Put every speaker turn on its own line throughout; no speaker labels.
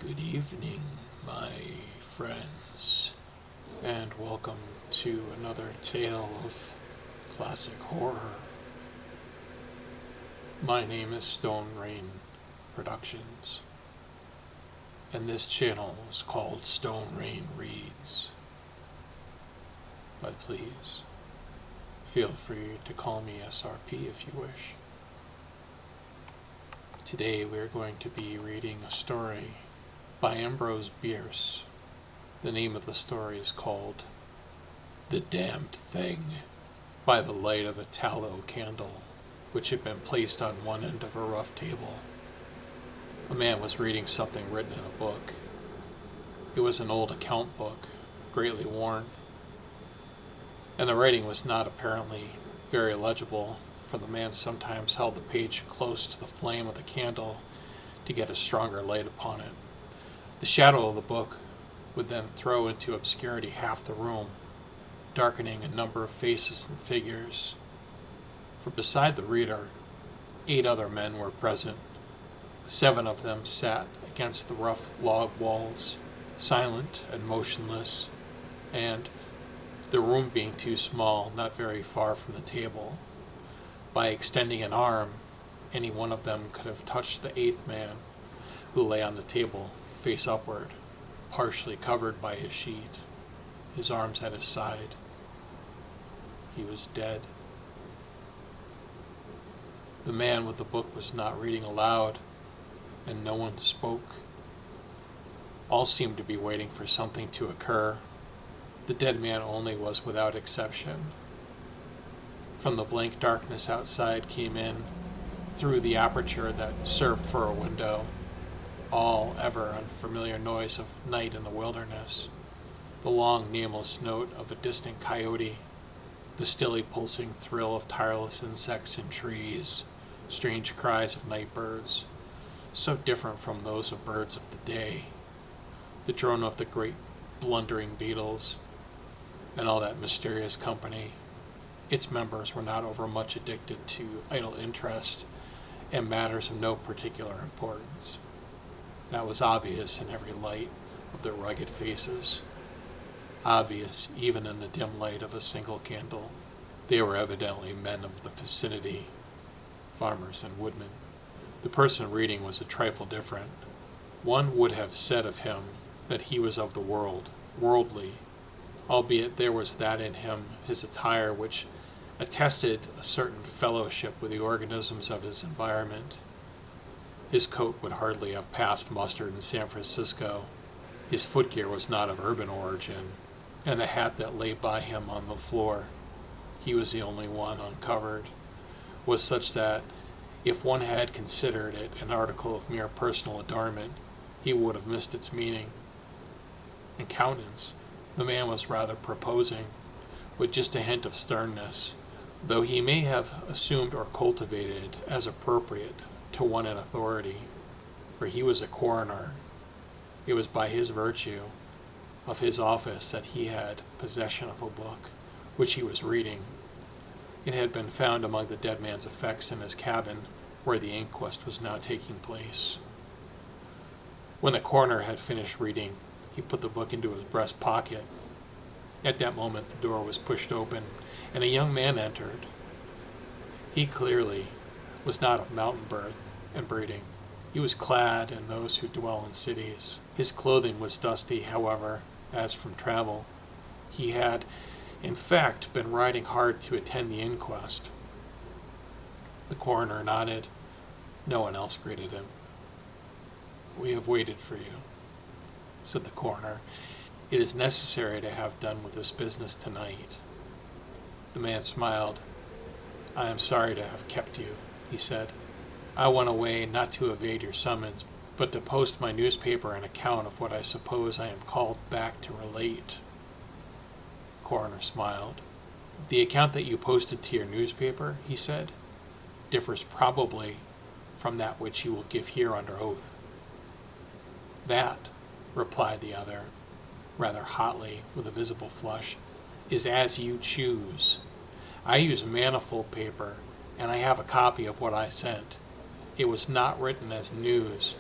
Good evening, my friends, and welcome to another tale of classic horror. My name is Stone Rain Productions, and this channel is called Stone Rain Reads. But please, feel free to call me SRP if you wish. Today we are going to be reading a story by Ambrose Bierce. The name of the story is called The Damned Thing, by the light of a tallow candle, which had been placed on one end of a rough table. A man was reading something written in a book. It was an old account book, greatly worn, and the writing was not apparently very legible, for the man sometimes held the page close to the flame of the candle to get a stronger light upon it. The shadow of the book would then throw into obscurity half the room, darkening a number of faces and figures. For beside the reader, 8 other men were present. 7 of them sat against the rough log walls, silent and motionless, and, the room being too small, not very far from the table. By extending an arm, any one of them could have touched the 8th man, who lay on the table, face upward, partially covered by his sheet, his arms at his side. He was dead. The man with the book was not reading aloud, and no one spoke. All seemed to be waiting for something to occur. The dead man only was without exception. From the blank darkness outside came in, through the aperture that served for a window, all ever unfamiliar noise of night in the wilderness, the long nameless note of a distant coyote, the stilly pulsing thrill of tireless insects in trees, strange cries of night birds, so different from those of birds of the day, the drone of the great blundering beetles, and all that mysterious company. Its members were not overmuch addicted to idle interest and matters of no particular importance. That was obvious in every light of their rugged faces, obvious even in the dim light of a single candle. They were evidently men of the vicinity, farmers and woodmen. The person reading was a trifle different. One would have said of him that he was of the world, worldly, albeit there was that in him, his attire, which attested a certain fellowship with the organisms of his environment. His coat would hardly have passed muster in San Francisco. His footgear was not of urban origin, and the hat that lay by him on the floor, he was the only one uncovered, was such that, if one had considered it an article of mere personal adornment, he would have missed its meaning. In countenance, the man was rather proposing, with just a hint of sternness, though he may have assumed or cultivated as appropriate to one in authority, for he was a coroner. It was by his virtue of his office that he had possession of a book, which he was reading. It had been found among the dead man's effects in his cabin, where the inquest was now taking place. When the coroner had finished reading, he put the book into his breast pocket. At that moment the door was pushed open, and a young man entered. He clearly was not of mountain birth and breeding. He was clad in those who dwell in cities. His clothing was dusty, however, as from travel. He had, in fact, been riding hard to attend the inquest. The coroner nodded. No one else greeted him. "We have waited for you," said the coroner. "It is necessary to have done with this business tonight." The man smiled. "I am sorry to have kept you," he said. "I went away not to evade your summons, but to post my newspaper an account of what I suppose I am called back to relate." The coroner smiled. "The account that you posted to your newspaper," he said, "differs probably from that which you will give here under oath." "That," replied the other, rather hotly, with a visible flush, "is as you choose. I use manifold paper, and I have a copy of what I sent. It was not written as news,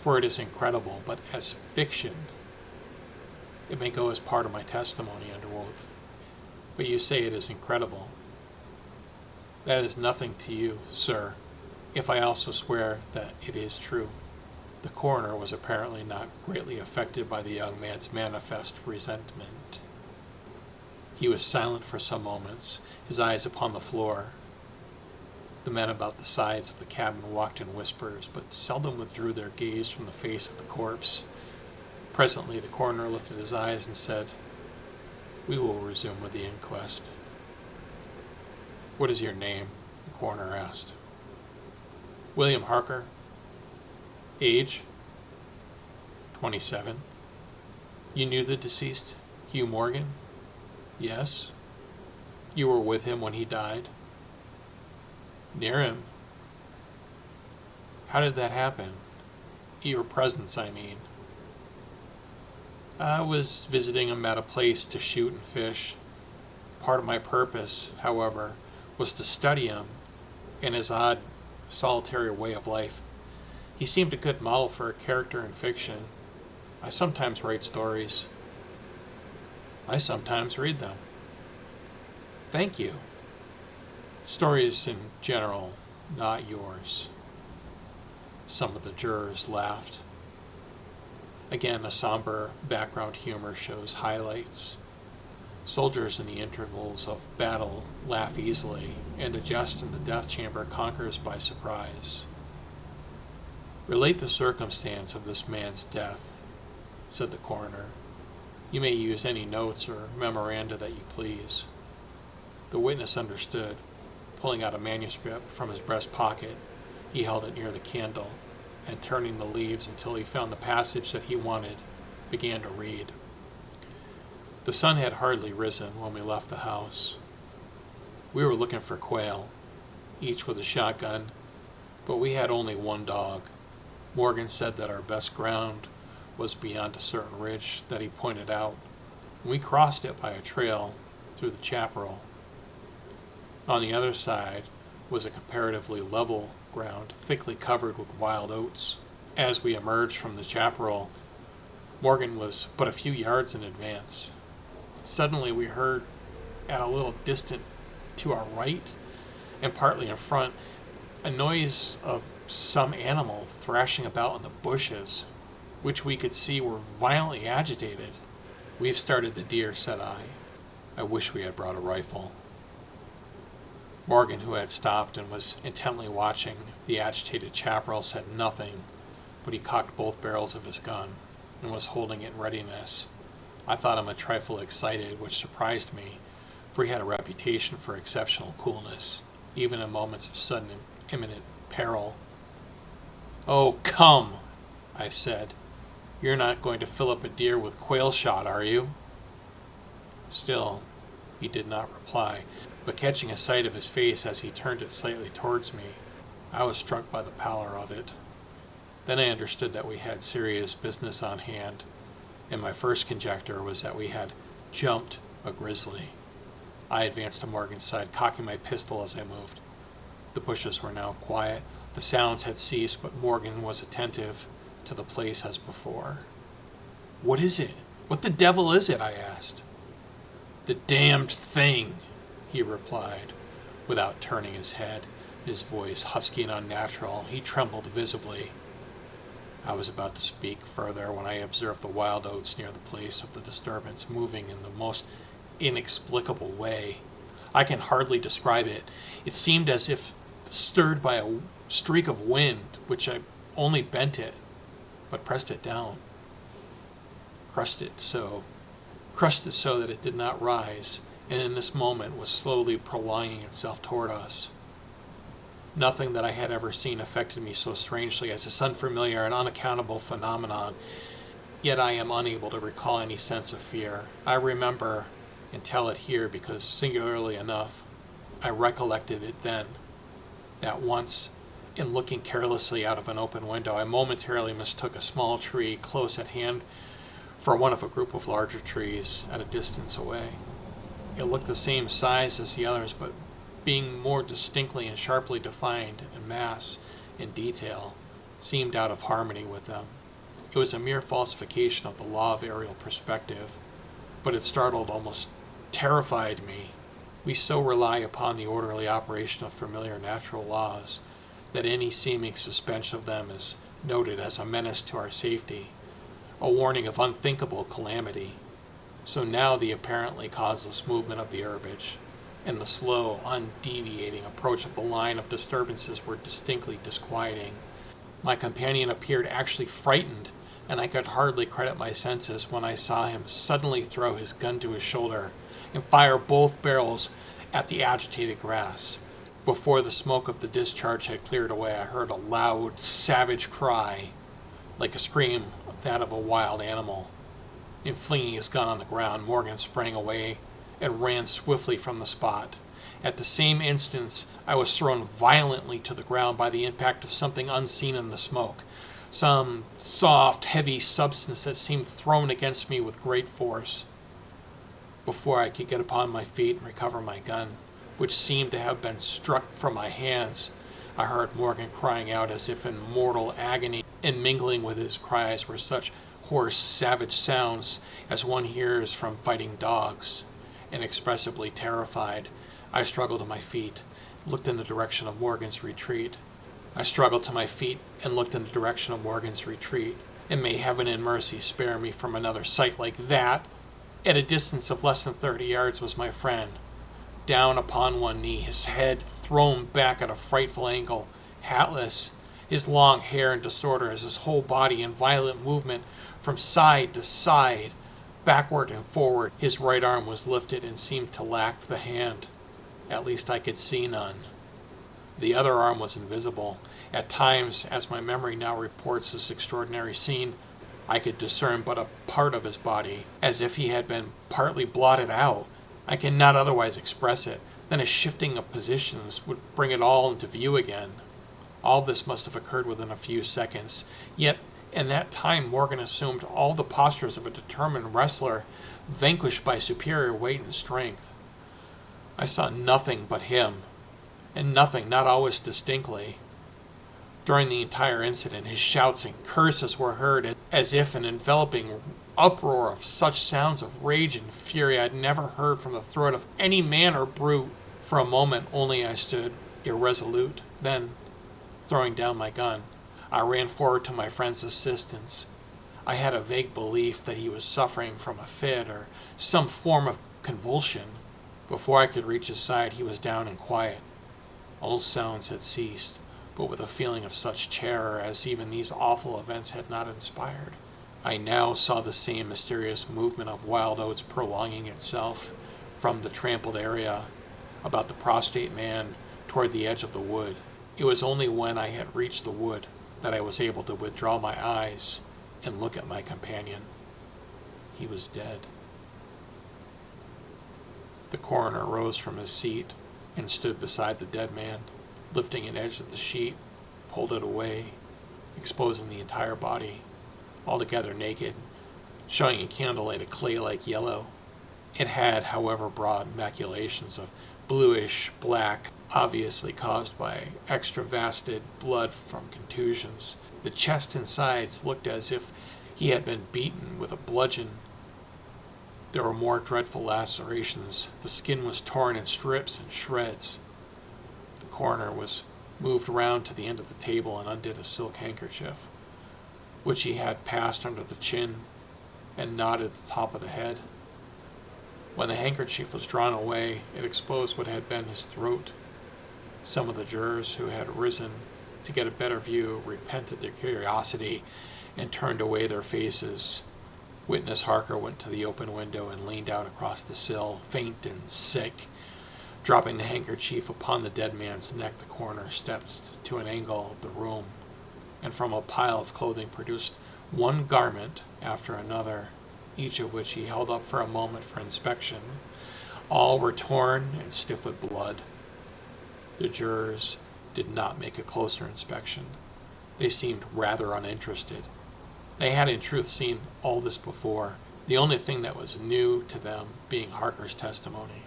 for it is incredible, but as fiction, it may go as part of my testimony under oath. But you say it is incredible. That is nothing to you, sir, if I also swear that it is true. The coroner was apparently not greatly affected by the young man's manifest resentment. He was silent for some moments, his eyes upon the floor. The men about the sides of the cabin walked in whispers, but seldom withdrew their gaze from the face of the corpse. Presently the coroner lifted his eyes and said, "We will resume with the inquest." "What is your name?" the coroner asked. "William Harker." "Age?" 27. "You knew the deceased, Hugh Morgan?" "Yes." "You were with him when he died?" "Near him." "How did that happen? Your presence, I mean." "I was visiting him at a place to shoot and fish. Part of my purpose, however, was to study him and his odd, solitary way of life. He seemed a good model for a character in fiction. I sometimes write stories." "I sometimes read them." "Thank you." "Stories in general, not yours." Some of the jurors laughed. Again, a somber background humor shows highlights. Soldiers in the intervals of battle laugh easily, and a jest in the death chamber conquers by surprise. "Relate the circumstance of this man's death," said the coroner. "You may use any notes or memoranda that you please." The witness understood. Pulling out a manuscript from his breast pocket, he held it near the candle, and turning the leaves until he found the passage that he wanted, began to read. "The sun had hardly risen when we left the house. We were looking for quail, each with a shotgun, but we had only one dog. Morgan said that our best ground was beyond a certain ridge that he pointed out, and we crossed it by a trail through the chaparral. On the other side was a comparatively level ground thickly covered with wild oats. As we emerged from the chaparral, Morgan was but a few yards in advance. Suddenly we heard, at a little distance to our right and partly in front, a noise of some animal thrashing about in the bushes, which we could see were violently agitated. "We've started the deer," said I. "I wish we had brought a rifle." Morgan, who had stopped and was intently watching the agitated chaparral, said nothing, but he cocked both barrels of his gun and was holding it in readiness. I thought him a trifle excited, which surprised me, for he had a reputation for exceptional coolness, even in moments of sudden and imminent peril. "Oh, come," I said. "You're not going to fill up a deer with quail shot, are you?" Still, he did not reply, but catching a sight of his face as he turned it slightly towards me, I was struck by the pallor of it. Then I understood that we had serious business on hand, and my first conjecture was that we had jumped a grizzly. I advanced to Morgan's side, cocking my pistol as I moved. The bushes were now quiet. The sounds had ceased, but Morgan was attentive to the place as before. "What is it? What the devil is it?" I asked. "The damned thing," he replied, without turning his head, his voice husky and unnatural. He trembled visibly. I was about to speak further when I observed the wild oats near the place of the disturbance moving in the most inexplicable way. I can hardly describe it. It seemed as if stirred by a streak of wind, which I only bent it, but pressed it down. Crushed it so that it did not rise, and in this moment was slowly prolonging itself toward us. Nothing that I had ever seen affected me so strangely as this unfamiliar and unaccountable phenomenon, yet I am unable to recall any sense of fear. I remember and tell it here because, singularly enough, I recollected it then, that once, in looking carelessly out of an open window, I momentarily mistook a small tree close at hand for one of a group of larger trees at a distance away. It looked the same size as the others, but being more distinctly and sharply defined in mass and detail, seemed out of harmony with them. It was a mere falsification of the law of aerial perspective, but it startled, almost terrified me. We so rely upon the orderly operation of familiar natural laws that any seeming suspension of them is noted as a menace to our safety, a warning of unthinkable calamity. So now the apparently causeless movement of the herbage and the slow, undeviating approach of the line of disturbances were distinctly disquieting. My companion appeared actually frightened, and I could hardly credit my senses when I saw him suddenly throw his gun to his shoulder and fire both barrels at the agitated grass. Before the smoke of the discharge had cleared away, I heard a loud, savage cry, like a scream that of a wild animal. In flinging his gun on the ground, Morgan sprang away and ran swiftly from the spot. At the same instant, I was thrown violently to the ground by the impact of something unseen in the smoke, some soft, heavy substance that seemed thrown against me with great force. Before I could get upon my feet and recover my gun, which seemed to have been struck from my hands, I heard Morgan crying out as if in mortal agony, and mingling with his cries were such hoarse, savage sounds as one hears from fighting dogs. Inexpressibly terrified, I struggled to my feet, looked in the direction of Morgan's retreat. And may heaven in mercy spare me from another sight like that. At a distance of less than 30 yards was my friend, down upon one knee, his head thrown back at a frightful angle, hatless, his long hair in disorder as his whole body in violent movement from side to side, backward and forward. His right arm was lifted and seemed to lack the hand. At least I could see none. The other arm was invisible. At times, as my memory now reports this extraordinary scene, I could discern but a part of his body, as if he had been partly blotted out. I cannot otherwise express it. Then a shifting of positions would bring it all into view again. All this must have occurred within a few seconds. Yet, in that time, Morgan assumed all the postures of a determined wrestler, vanquished by superior weight and strength. I saw nothing but him, and nothing, not always distinctly. During the entire incident, his shouts and curses were heard as if an enveloping uproar of such sounds of rage and fury I had never heard from the throat of any man or brute. For a moment only I stood irresolute. Then, throwing down my gun, I ran forward to my friend's assistance. I had a vague belief that he was suffering from a fit or some form of convulsion. Before I could reach his side, he was down and quiet. All sounds had ceased, but with a feeling of such terror as even these awful events had not inspired. I now saw the same mysterious movement of wild oats prolonging itself from the trampled area about the prostrate man toward the edge of the wood. It was only when I had reached the wood that I was able to withdraw my eyes and look at my companion. He was dead. The coroner rose from his seat and stood beside the dead man, lifting an edge of the sheet, pulled it away, exposing the entire body, altogether naked, showing a candlelight a clay-like yellow. It had, however, broad maculations of bluish black, obviously caused by extravased blood from contusions. The chest and sides looked as if he had been beaten with a bludgeon. There were more dreadful lacerations. The skin was torn in strips and shreds. The coroner was moved round to the end of the table and undid a silk handkerchief, which he had passed under the chin and knotted the top of the head. When the handkerchief was drawn away, it exposed what had been his throat. Some of the jurors who had risen to get a better view repented their curiosity and turned away their faces. Witness Harker went to the open window and leaned out across the sill, faint and sick. Dropping the handkerchief upon the dead man's neck, the coroner stepped to an angle of the room and from a pile of clothing produced one garment after another, each of which he held up for a moment for inspection. All were torn and stiff with blood. The jurors did not make a closer inspection. They seemed rather uninterested. They had in truth seen all this before, the only thing that was new to them being Harker's testimony.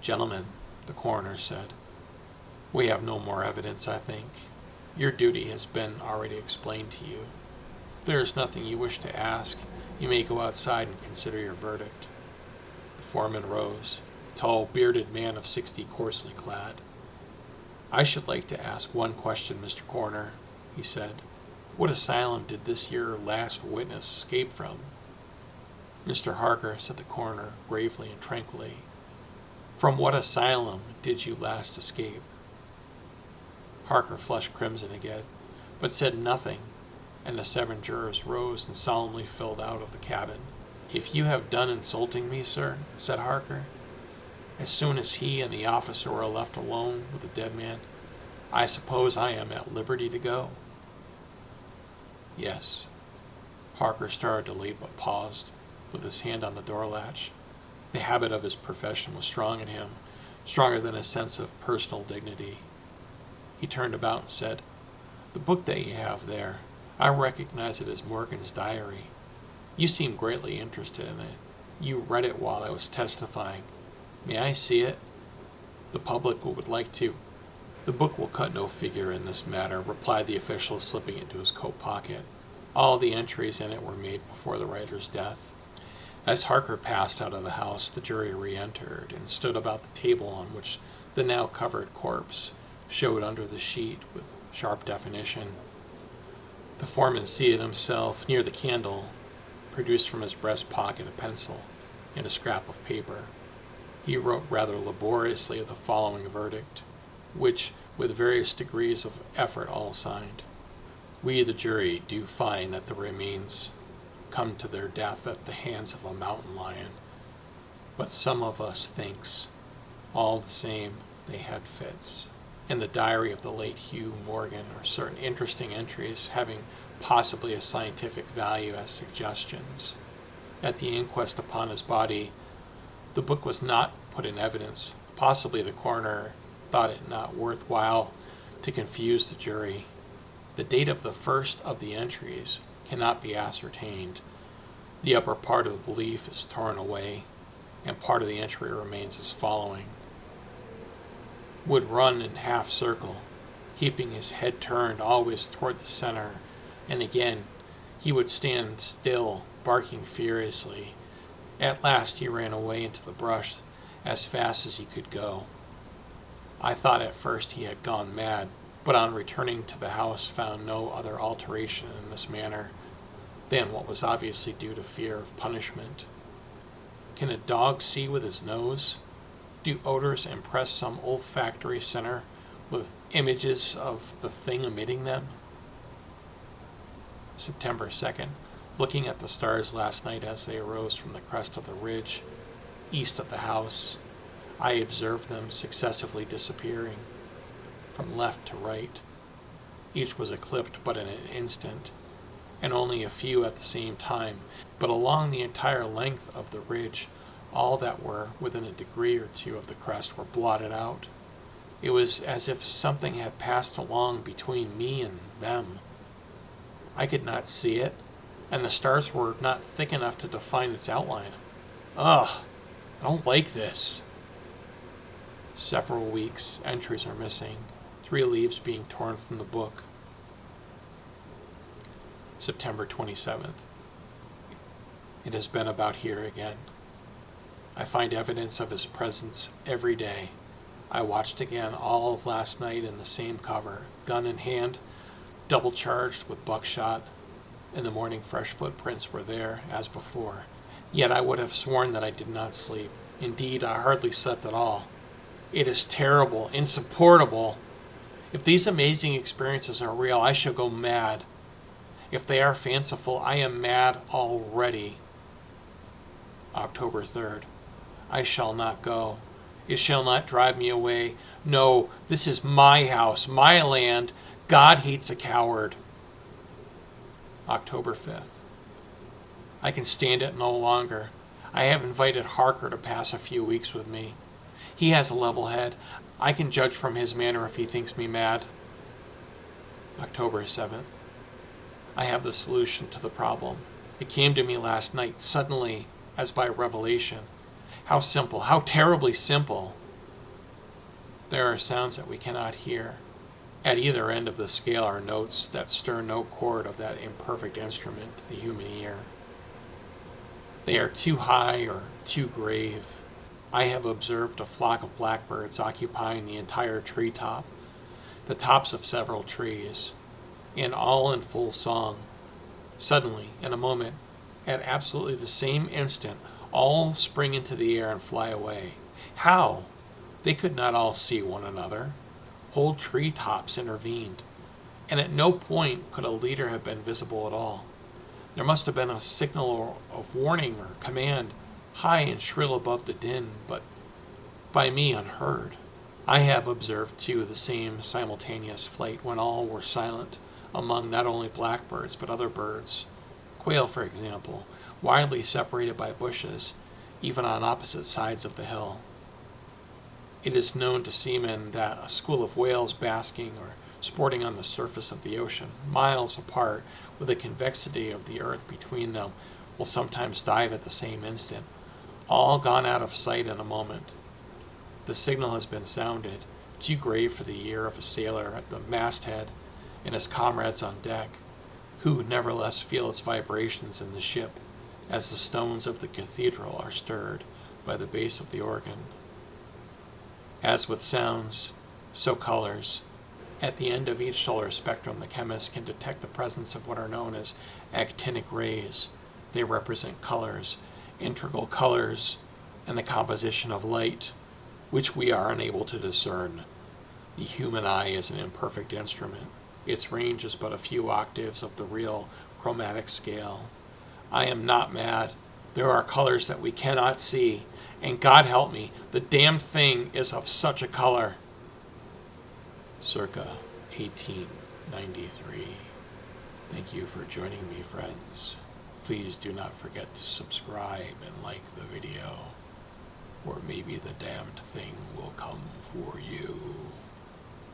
"Gentlemen," the coroner said, "we have no more evidence, I think. Your duty has been already explained to you. there is nothing you wish to ask, you may go outside and consider your verdict. The foreman rose, a tall, bearded man of 60, coarsely clad. I should like to ask one question, Mr. Coroner, he said. What asylum did this your last witness escape from? Mr. Harker, said the coroner, gravely and tranquilly. From what asylum did you last escape? Harker flushed crimson again, but said nothing, and the 7 jurors rose and solemnly filed out of the cabin. If you have done insulting me, sir, said Harker, as soon as he and the officer were left alone with the dead man, I suppose I am at liberty to go? Yes. Harker started to leave but paused, with his hand on the door latch. The habit of his profession was strong in him, stronger than a sense of personal dignity. He turned about and said, The book that you have there, I recognize it as Morgan's diary. You seem greatly interested in it. You read it while I was testifying. May I see it? The public would like to. The book will cut no figure in this matter, replied the official, slipping it into his coat pocket. All the entries in it were made before the writer's death. As Harker passed out of the house, the jury re-entered and stood about the table on which the now covered corpse showed under the sheet with sharp definition. The foreman seated himself near the candle, produced from his breast pocket a pencil and a scrap of paper. He wrote rather laboriously the following verdict, which, with various degrees of effort, all signed. We, the jury, do find that the remains come to their death at the hands of a mountain lion, but some of us thinks, all the same, they had fits. In the diary of the late Hugh Morgan are certain interesting entries having possibly a scientific value as suggestions. At the inquest upon his body, the book was not put in evidence. Possibly the coroner thought it not worthwhile to confuse the jury. The date of the first of the entries cannot be ascertained. The upper part of the leaf is torn away, and part of the entry remains as following. Would run in half circle, keeping his head turned always toward the center, and again he would stand still, barking furiously. At last he ran away into the brush as fast as he could go. I thought at first he had gone mad, but on returning to the house found no other alteration in this manner than what was obviously due to fear of punishment. Can a dog see with his nose? Do odors impress some olfactory center with images of the thing emitting them? September 2nd. Looking at the stars last night as they arose from the crest of the ridge east of the house, I observed them successively disappearing from left to right. Each was eclipsed but in an instant, and only a few at the same time, but along the entire length of the ridge, all that were within a degree or two of the crest were blotted out. It was as if something had passed along between me and them. I could not see it, and the stars were not thick enough to define its outline. Ugh, I don't like this. Several weeks, entries are missing, 3 leaves being torn from the book. September 27th. It has been about here again. I find evidence of his presence every day. I watched again all of last night in the same cover, gun in hand, double charged with buckshot. In the morning fresh footprints were there, as before. Yet I would have sworn that I did not sleep. Indeed, I hardly slept at all. It is terrible, insupportable. If these amazing experiences are real, I shall go mad. If they are fanciful, I am mad already. October 3rd. I shall not go. It shall not drive me away. No, this is my house, my land. God hates a coward. October 5th. I can stand it no longer. I have invited Harker to pass a few weeks with me. He has a level head. I can judge from his manner if he thinks me mad. October 7th. I have the solution to the problem. It came to me last night, suddenly, as by revelation. How simple, how terribly simple. There are sounds that we cannot hear. At either end of the scale are notes that stir no chord of that imperfect instrument, the human ear. They are too high or too grave. I have observed a flock of blackbirds occupying the entire treetop, the tops of several trees, and all in full song. Suddenly, in a moment, at absolutely the same instant, all spring into the air and fly away. How? They could not all see one another. Whole tree tops intervened, and at no point could a leader have been visible at all. There must have been a signal of warning or command, high and shrill above the din, but by me unheard. I have observed, too, the same simultaneous flight when all were silent, among not only blackbirds but other birds. Quail, for example, widely separated by bushes, even on opposite sides of the hill. It is known to seamen that a school of whales basking or sporting on the surface of the ocean, miles apart, with the convexity of the earth between them, will sometimes dive at the same instant, all gone out of sight in a moment. The signal has been sounded, too grave for the ear of a sailor at the masthead and his comrades on deck, who nevertheless feel its vibrations in the ship, as the stones of the cathedral are stirred by the bass of the organ. As with sounds, so colors. At the end of each solar spectrum, the chemist can detect the presence of what are known as actinic rays. They represent colors, integral colors, and the composition of light, which we are unable to discern. The human eye is an imperfect instrument. Its range is but a few octaves of the real chromatic scale. I am not mad. There are colors that we cannot see, and God help me, the damned thing is of such a color. Circa 1893. Thank you for joining me, friends. Please do not forget to subscribe and like the video, or maybe the damned thing will come for you.